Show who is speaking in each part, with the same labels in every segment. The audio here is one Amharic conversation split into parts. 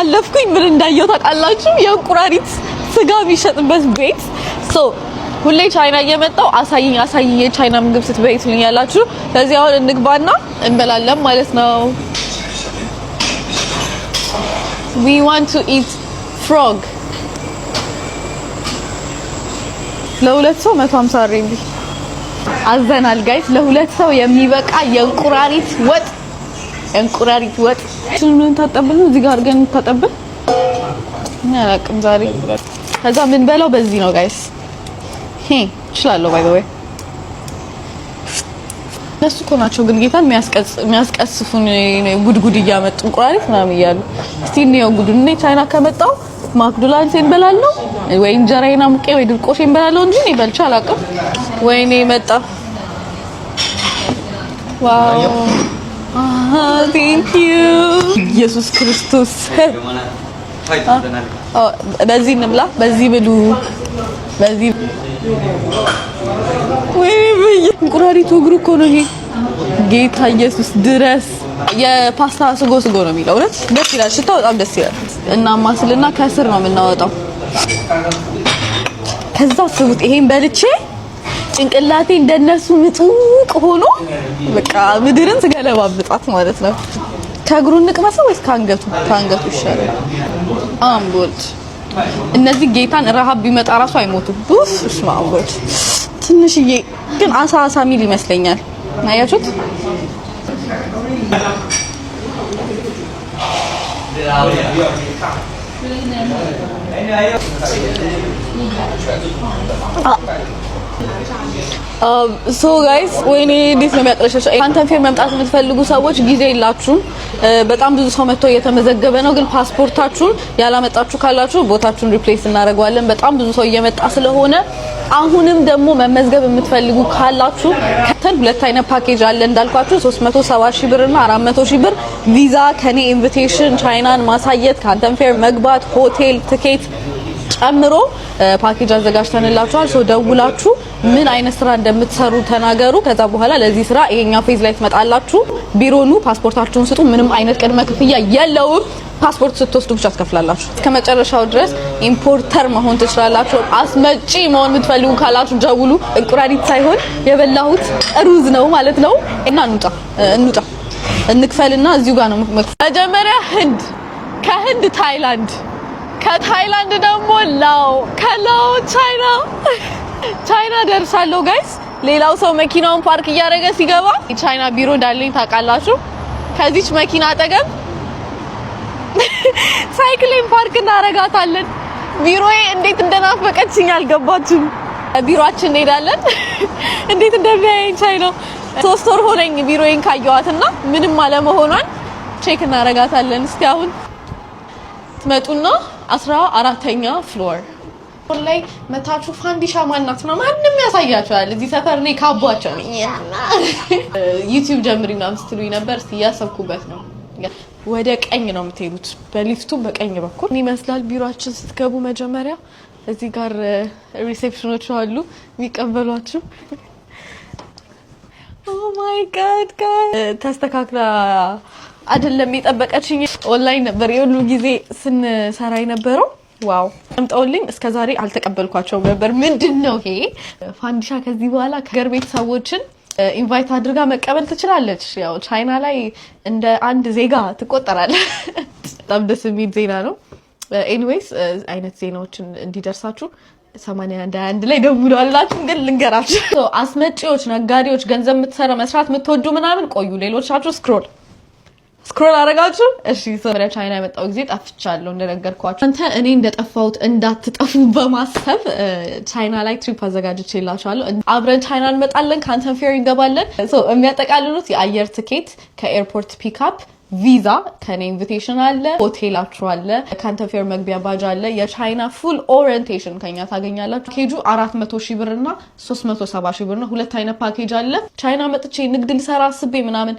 Speaker 1: እያለፍኩኝ ምን እንዳየው ታውቃላችሁ? የእንቁራሪት ስጋ የሚሸጥበት ቤት ሁሌ ቻይና እየመጣው አሳይኝ የቻይና ምግብ ስትበይ ትሉኛላችሁ። ስለዚህ አሁን እንግባና እንበላለን ማለት ነው። We want to eat frog. ለሁለት ሰው 150 ሪንቢ አዘናል ጋይስ። ለሁለት ሰው የሚበቃ የእንቁራሪት ወጥ ምን ታጠብልን እዚህ ጋር አድርገን ታጠብልን እና አላቅም ዛሬ። ከዛ ምን በላው በዚህ ነው ጋይስ። እችላለሁ ባይ ዘ ወይ እነሱ እኮ ናቸው ግን ጌታን የሚያስቀስፉን ጉድጉድ እያመጡ እንቁራሪት ምናምን እያሉ። እስቲ ነው ጉድ እኔ ቻይና ከመጣው ማክዶናልድስ እንበላለሁ ወይ እንጀራዬን አሙቄ ወይ ድርቆሽ እንበላለሁ እንጂ እኔ በልቼ አላውቅም። ወይኔ መጣ ዋው ቴንክ ዩ ኢየሱስ ክርስቶስ። በዚህ እንብላ፣ በዚህ ብሉ፣ በዚህ ወይ እንቁራሪቱ እግሩ እኮ ነው ይሄ። ጌታ ኢየሱስ ድረስ የፓስታ ስጎ ነው የሚለው። እውነት ደስ ይላል፣ ሽታው በጣም ደስ ይላል። እና ማስልና ከስር ነው የምናወጣው። ከዛ ስቡት ይሄን በልቼ ጭንቅላቴ እንደነሱ ምጡቅ ሆኖ በቃ ምድርን ስገለባብጣት ማለት ነው። ከእግሩ እንቅመሰው ወይስ ካንገቱ? ካንገቱ ይሻላል። አምቦልት እነዚህ ጌታን ረሃብ ቢመጣ ራሱ አይሞቱም። ኡፍ እስማ አምቦልት ትንሽዬ ግን አሳ ሚል ይመስለኛል። አያችሁት? ሶ ጋይስ ወይኔ እንዴት ነው የሚያቀርሻቸው? ካንተን ፌር መምጣት የምትፈልጉ ሰዎች ጊዜ የላችሁም። በጣም ብዙ ሰው መጥቶ እየተመዘገበ ነው። ግን ፓስፖርታችሁን ያላመጣችሁ ካላችሁ ቦታችሁን ሪፕሌስ እናደርገዋለን። በጣም ብዙ ሰው እየመጣ ስለሆነ አሁንም ደግሞ መመዝገብ የምትፈልጉ ካላችሁ ከተን ሁለት አይነት ፓኬጅ አለ እንዳልኳችሁ 370 ሺህ ብር እና 400 ሺህ ብር ቪዛ ከኔ ኢንቪቴሽን ቻይናን ማሳየት ካንተን ፌር መግባት ሆቴል ትኬት ጨምሮ ፓኬጅ አዘጋጅተንላችኋል። ሶ ደውላችሁ ምን አይነት ስራ እንደምትሰሩ ተናገሩ። ከዛ በኋላ ለዚህ ስራ ይሄኛው ፌዝ ላይ ትመጣላችሁ። ቢሮኑ ፓስፖርታችሁን ስጡ። ምንም አይነት ቅድመ ክፍያ የለውም። ፓስፖርት ስትወስዱ ብቻ ትከፍላላችሁ። እስከመጨረሻው ድረስ ኢምፖርተር መሆን ትችላላችሁ። አስመጪ መሆን የምትፈልጉ ካላችሁ ደውሉ። እንቁራሪት ሳይሆን የበላሁት ሩዝ ነው ማለት ነው። እና እንውጣ እንክፈልና እዚሁ ጋር ነው መጀመሪያ ህንድ፣ ከህንድ ታይላንድ፣ ከታይላንድ ደግሞ ላኦ፣ ከላኦ ቻይና ደርሳለሁ ጋይስ። ሌላው ሰው መኪናውን ፓርክ እያደረገ ሲገባ የቻይና ቢሮ እንዳለኝ ታውቃላችሁ። ከዚች መኪና አጠገብ ሳይክሌን ፓርክ እናረጋታለን። ቢሮዬ እንዴት እንደናፈቀችኝ አልገባችሁም። ቢሮአችን እንሄዳለን። እንዴት እንደሚያየኝ ቻይና 3 ወር ሆነኝ ቢሮዬን ካየዋትና ምንም አለመሆኗን ቼክ እናረጋታለን። እስቲ አሁን ትመጡና 14ኛ ፍሎር ላይ መታችሁ ፋንዲሻ ማናት ነው ማንንም ያሳያችኋል። እዚህ ሰፈር ላይ ካቧቸው ነኝ ዩቲዩብ ጀምሪ ምናምን ስትሉኝ ነበር። እስቲ ያሰብኩበት ነው። ወደ ቀኝ ነው የምትሄዱት፣ በሊፍቱ በቀኝ በኩል ይመስላል። ቢሮአችን ስትገቡ መጀመሪያ እዚህ ጋር ሪሴፕሽኖች አሉ የሚቀበሏችሁ። ኦ ማይ ጋድ ተስተካክላ አይደለም የጠበቀችኝ። ኦንላይን ነበር የሁሉ ጊዜ ስንሰራ የነበረው። ዋው አምጣውልኝ እስከዛሬ አልተቀበልኳቸውም ነበር። ምንድነው ይሄ ፋንዲሻ? ከዚህ በኋላ ከገር ቤት ሰዎችን ኢንቫይት አድርጋ መቀበል ትችላለች። ያው ቻይና ላይ እንደ አንድ ዜጋ ትቆጠራለች። በጣም ደስ የሚል ዜና ነው። ኤኒዌይስ አይነት ዜናዎችን እንዲደርሳችሁ 81 ላይ ደውሉላችሁ። ግን ልንገራችሁ አስመጪዎች፣ ነጋዴዎች፣ ገንዘብ መስራት የምትወዱ ምናምን ቆዩ። ሌሎቻችሁ ስክሮል አረጋችሁ። እሺ ወደ ቻይና የመጣው ጊዜ ጠፍቻለሁ እንደነገርኳችሁ። አንተ እኔ እንደጠፋሁት እንዳትጠፉ በማሰብ ቻይና ላይ ትሪፕ አዘጋጅቼላችኋለሁ። አብረን ቻይና እንመጣለን። ካንተን ፌር እንገባለን። የሚያጠቃልሉት የአየር ትኬት ከኤርፖርት ፒክአፕ፣ ቪዛ ከኔ ኢንቪቴሽን አለ፣ ሆቴላችሁ አለ፣ ካንተን ፌር መግቢያ ባጅ አለ፣ የቻይና ፉል ኦሪየንቴሽን ከኛ ታገኛላችሁ። ፓኬጁ 400 ሺህ ብር እና 370 ሺህ ብር ነው። ሁለት አይነት ፓኬጅ አለ። ቻይና መጥቼ ንግድ ልሰራ አስቤ ምናምን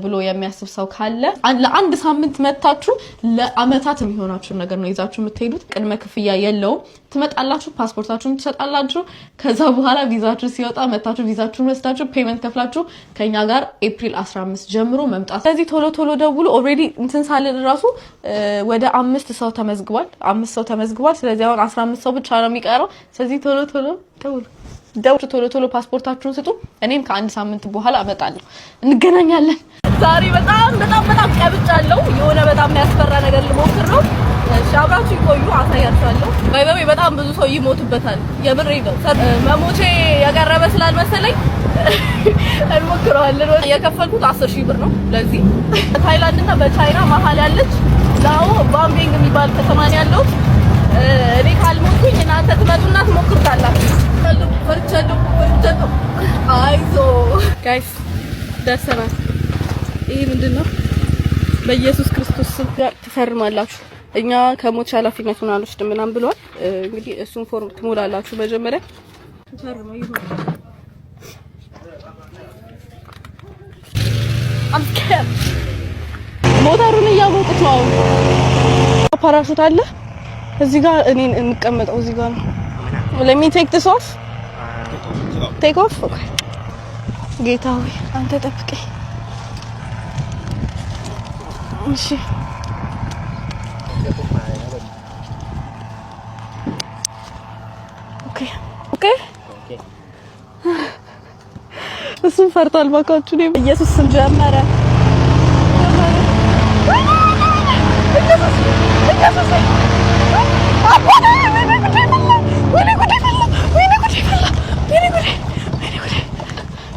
Speaker 1: ብሎ የሚያስብ ሰው ካለ ለአንድ ሳምንት መታችሁ ለአመታት የሚሆናችሁ ነገር ነው ይዛችሁ የምትሄዱት። ቅድመ ክፍያ የለውም። ትመጣላችሁ ፓስፖርታችሁን ትሰጣላችሁ ከዛ በኋላ ቪዛችሁ ሲወጣ መታችሁ ቪዛችሁን ወስዳችሁ ፔመንት ከፍላችሁ ከኛ ጋር ኤፕሪል 15 ጀምሮ መምጣት ስለዚህ ቶሎ ደውሉ ኦሬዲ እንትን ሳለን ራሱ ወደ 5 ሰው ተመዝግቧል ስለዚህ አሁን 15 ሰው ብቻ ነው የሚቀረው ስለዚህ ቶሎ ፓስፖርታችሁን ስጡ እኔም ከአንድ ሳምንት በኋላ እመጣለሁ እንገናኛለን ዛሬ በጣም ቀብጫለሁ የሆነ በጣም የሚያስፈራ ነገር ልሞክር ነው ሻብራችሁ ይቆዩ አሳያችኋለሁ ባይዘው በጣም ብዙ ሰው ይሞቱበታል የምሬ ነው መሞቼ ያቀረበ ስላልመሰለኝ እንሞክረዋለን የከፈልኩት 10,000 ብር ነው ለዚህ በታይላንድ እና በቻይና መሀል ያለች ላኦ ባምቤንግ የሚባል ከተማ ነው ያለው እኔ ካልሞትኩኝ እናንተ ትመጡና ትሞክሩታላችሁ ፈርቻለሁ አይዞ ጋይስ ደርሰናል ይሄ ምንድነው በኢየሱስ ክርስቶስ ስም ትፈርማላችሁ እኛ ከሞት ኃላፊነቱን አንወስድም ምናምን ብሏል እንግዲህ እሱን ፎርም ትሞላላችሁ መጀመሪያ ተፈርመው ይሁን አምከም ሞተሩን እያሞቁት ነው ፓራሹት አለ እዚህ ጋር እኔን እንቀመጠው እዚህ ጋር ነው let me take this off take off okay ጌታ ሆይ አንተ ጠብቀኝ እሺ ኦኬ እሱን ፈርቷል ባካችሁ ነው ኢየሱስ ስም ጀመረ ኢየሱስ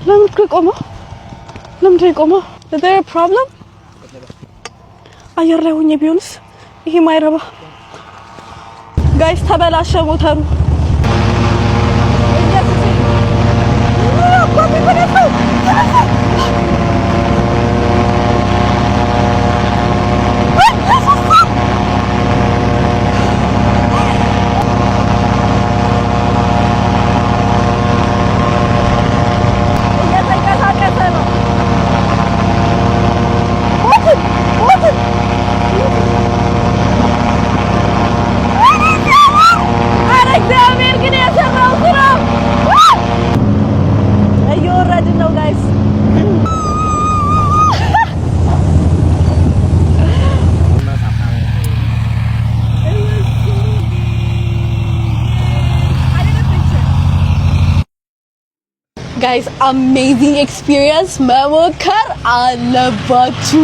Speaker 1: ለምን ቆመው is there a problem አየር ላይ ሆኜ ቢሆንስ ይሄ ማይረባ ጋይስ ተበላሸ ሞተሩ guys amazing experience መሞከር አለባችሁ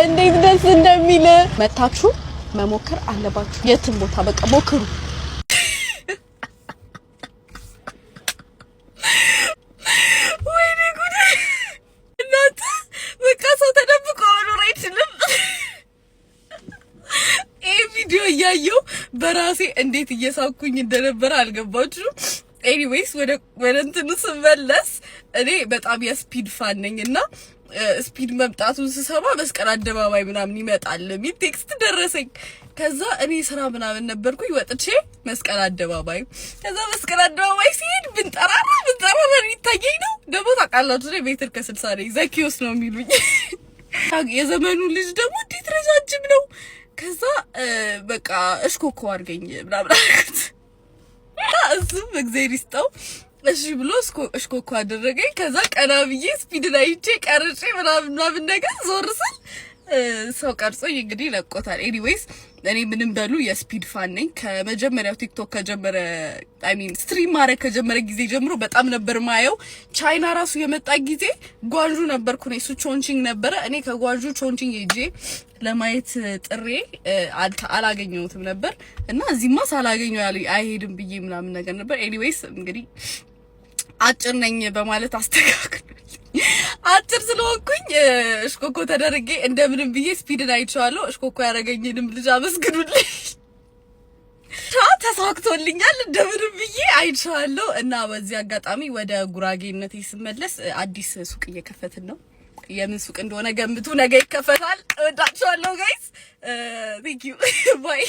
Speaker 1: እንዴት ደስ እንደሚል መታችሁ መሞከር አለባችሁ የትም ቦታ በቃ ሞክሩ ወይኔ ጉድ እናንተ በቃ ሰው ተደብቆ መኖር አይችልም ይሄ ቪዲዮ እያየሁ በራሴ እንዴት እየሳኩኝ እንደነበረ አልገባችሁም ኤኒዌይስ ወደ እንትኑ ስመለስ እኔ በጣም የስፒድ ፋን ነኝና ስፒድ መምጣቱን ስሰማ መስቀል አደባባይ ምናምን ይመጣል ሚል ቴክስት ደረሰኝ ከዛ እኔ ስራ ምናምን ነበርኩኝ ወጥቼ መስቀል አደባባይ ከዛ መስቀል አደባባይ ሲሄድ ብንጠራራ ይታየኝ ነው ደግሞ ታውቃላችሁ ነው ሜትር ከ60 ነኝ ዘኪዮስ ነው የሚሉኝ የዘመኑ ልጅ ደግሞ እንዴት ረጃጅም ነው ከዛ በቃ እሽኮኮ አድርገኝ ምናምን አልኩት እሱም እግዚአብሔር ይስጠው እሺ ብሎ እሽኮኮ አደረገኝ ከዛ ቀና ብዬ ስፒድ ላይ ቀርጬ ምናምን ነገር ዞር ስል ሰው ቀርጾኝ እንግዲህ ለቆታል ኤኒዌይስ እኔ ምንም በሉ የስፒድ ፋን ነኝ ከመጀመሪያው ቲክቶክ ከጀመረ ስትሪም ማድረግ ከጀመረ ጊዜ ጀምሮ በጣም ነበር ማየው ቻይና ራሱ የመጣ ጊዜ ጓንጁ ነበርኩ ነው እሱ ቾንቺንግ ነበረ እኔ ከጓንጁ ቾንቺንግ ሄጄ ለማየት ጥሬ አላገኘሁትም ነበር እና እዚህማ ሳላገኘው አይሄድም ብዬ ምናምን ነገር ነበር ኤኒዌይስ እንግዲህ አጭር ነኝ በማለት አስተካክሉ አጭር ስለሆንኩኝ እሽኮኮ ተደረገ እንደምንም ብዬ ስፒድን አይቻለሁ እሽኮኮ ያረጋኝንም ልጅ አመስግኑልኝ ተሳክቶልኛል እንደምንም ብዬ አይቻለሁ እና በዚህ አጋጣሚ ወደ ጉራጌነቴ ስመለስ አዲስ ሱቅ እየከፈትን ነው የምን ሱቅ እንደሆነ ገምቱ ነገ ይከፈታል እወዳችኋለሁ ጋይስ ቴንክ ዩ ባይ